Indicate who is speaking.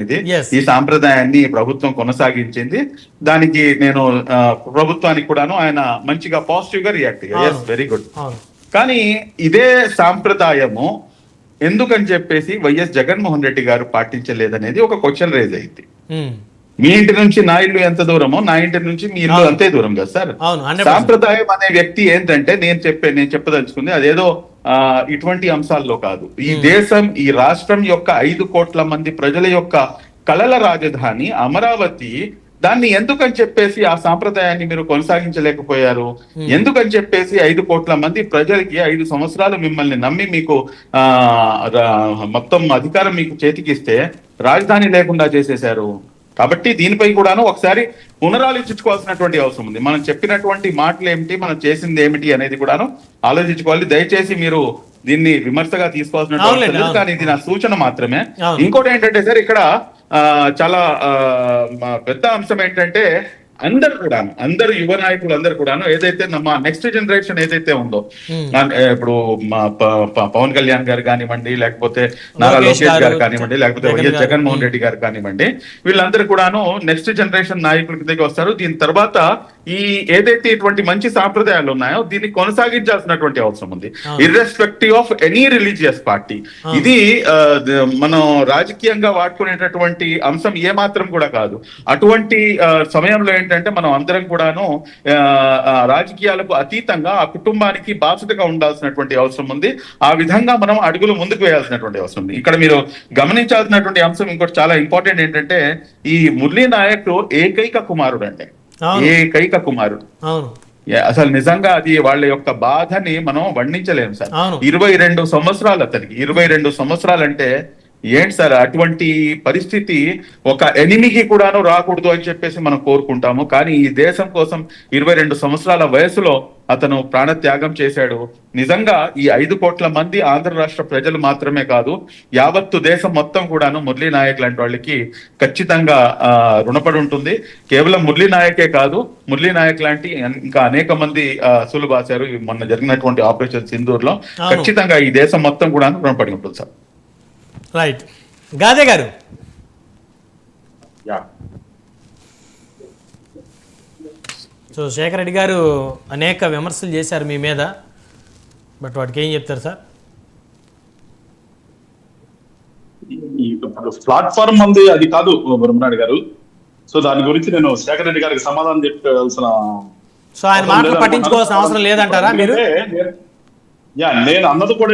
Speaker 1: ఇది
Speaker 2: Yes.
Speaker 1: ఈ సాంప్రదాయాన్ని ప్రభుత్వం కొనసాగించింది. దానికి నేను ప్రభుత్వానికి కూడాను ఆయన మంచిగా పాజిటివ్ గా రియాక్ట్ అయ్యారు. Yes, very good.
Speaker 2: అవును.
Speaker 1: కానీ ఇదే సాంప్రదాయము ఎందుకని చెప్పేసి వైఎస్ జగన్మోహన్ రెడ్డి గారు పాటించలేదనేది ఒక క్వశ్చన్ రేజ్ అయింది. మీ ఇంటి నుంచి నా ఇల్లు ఎంత దూరమో నా ఇంటి నుంచి మీ ఇల్లు అంతే దూరం కదా సార్.
Speaker 2: అవును, 100%.
Speaker 1: సాంప్రదాయం అనే వ్యక్తి ఏంటంటే నేను చెప్పదలుచుకుంది అదేదో ఇటువంటి అంశాల్లో కాదు. ఈ దేశం, ఈ రాష్ట్రం యొక్క 5 కోట్ల మంది ప్రజల యొక్క కలల రాజధాని అమరావతి. దాన్ని ఎందుకని చెప్పేసి ఆ సాంప్రదాయాన్ని మీరు కొనసాగించలేకపోయారు? ఎందుకని చెప్పేసి 5 కోట్ల మంది ప్రజలకి 5 సంవత్సరాలు మిమ్మల్ని నమ్మి మీకు మొత్తం అధికారం మీకు చేతికిస్తే రాజధాని లేకుండా చేసేశారు? కాబట్టి దీనిపై కూడాను ఒకసారి పునరాలోచించుకోవాల్సినటువంటి అవసరం ఉంది. మనం చెప్పినటువంటి మాటలు ఏమిటి, మనం చేసింది ఏమిటి అనేది కూడాను ఆలోచించుకోవాలి. దయచేసి మీరు దీన్ని విమర్శగా తీసుకోవాల్సిన అవసరం లేదు, కానీ ఇది నా సూచన మాత్రమే. ఇంకోటి ఏంటంటే సార్, ఇక్కడ చాలా పెద్ద అంశం ఏంటంటే అందరు యువ నాయకులు అందరు కూడాను ఏదైతే మా నెక్స్ట్ జనరేషన్ ఏదైతే ఉందో, ఇప్పుడు పవన్ కళ్యాణ్ గారు కానివ్వండి, లేకపోతే నారా లోకేష్ గారు కానివ్వండి, లేకపోతే వైఎస్ జగన్మోహన్ రెడ్డి గారు కానివ్వండి, వీళ్ళందరూ కూడాను నెక్స్ట్ జనరేషన్ నాయకుల కిందకి వస్తారు. దీని తర్వాత ఈ ఏదైతే ఇటువంటి మంచి సాంప్రదాయాలు ఉన్నాయో దీన్ని కొనసాగించాల్సినటువంటి అవసరం ఉంది, irrespective of any religious party. ఇది మనం రాజకీయంగా వాడుకునేటటువంటి అంశం ఏమాత్రం కూడా కాదు. అటువంటి సమయంలో ఏంటంటే మనం అందరం కూడాను రాజకీయాలకు అతీతంగా ఆ కుటుంబానికి బాధ్యతగా ఉండాల్సినటువంటి అవసరం ఉంది. ఆ విధంగా మనం అడుగులు ముందుకు వేయాల్సినటువంటి అవసరం ఉంది. ఇక్కడ మీరు గమనించాల్సినటువంటి అంశం ఇంకోటి చాలా ఇంపార్టెంట్ ఏంటంటే, ఈ మురళీ నాయక్ ఏకైక కుమారుడు అండి, ఏకైక కుమారుడు. అసలు నిజంగా అది వాళ్ళ యొక్క బాధని మనం వర్ణించలేము సార్. 22 సంవత్సరాలు అతనికి, 22 సంవత్సరాలు అంటే ఏంటి సార్? అటువంటి పరిస్థితి ఒక ఎనిమికి కూడాను రాకూడదు అని చెప్పేసి మనం కోరుకుంటాము. కానీ ఈ దేశం కోసం 22 సంవత్సరాల వయసులో అతను ప్రాణత్యాగం చేశాడు. నిజంగా ఈ 5 కోట్ల మంది ఆంధ్ర రాష్ట్ర ప్రజలు మాత్రమే కాదు, యావత్తు దేశం మొత్తం కూడాను మురళీ నాయక్ లాంటి వాళ్ళకి ఖచ్చితంగా రుణపడి ఉంటుంది. కేవలం మురళీ నాయకే కాదు, మురళీ నాయక్ లాంటి ఇంకా అనేక మంది అసలు బాసారు మొన్న జరిగినటువంటి ఆపరేషన్ సింధూర్ లో. ఖచ్చితంగా ఈ దేశం మొత్తం కూడా రుణపడి ఉంటుంది సార్.
Speaker 2: రైట్. గాదే గారు, సో శేఖర్ రెడ్డి గారు అనేక విమర్శలు చేశారు మీ మీద, బట్ వాటికి ఏం చెప్తారు సార్?
Speaker 3: ప్లాట్ఫామ్ అంది అది కాదు బ్రహ్మనాయుడు గారు. సో దాని గురించి నేను శేఖర్ రెడ్డి గారికి సమాధానం చెప్పాల్సిన,
Speaker 2: సో ఆయన మాటలు పట్టించుకోవాల్సిన అవసరం లేదంటారా మీరు?
Speaker 3: నేను అన్నది కూడా